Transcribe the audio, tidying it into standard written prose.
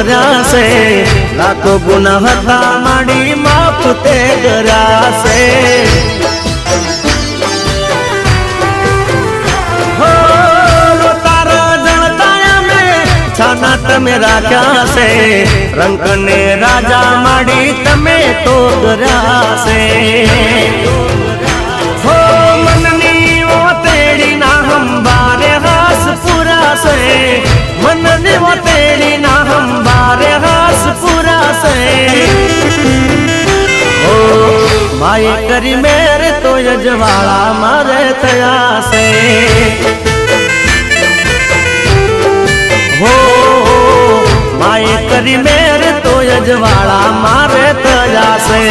કર્યા છે લાખો ગુના હતા માડી માફ તે કર્યા છે હો તારા જણતા મેં છાના તમે રાખ્યા છે રંક ને રાજા માડી તમે તો કર્યા છે હો મનની ઓ તેડી ના હંબારે હાસ પૂરા છે મનની ઓ તેડી ના હંબારે હાસ પૂરા છે ઓ માય કરી મેરે તો યજવાળા મારે થયા છે હો માય કરી મેરે તો યજવાળા મારે થયા છે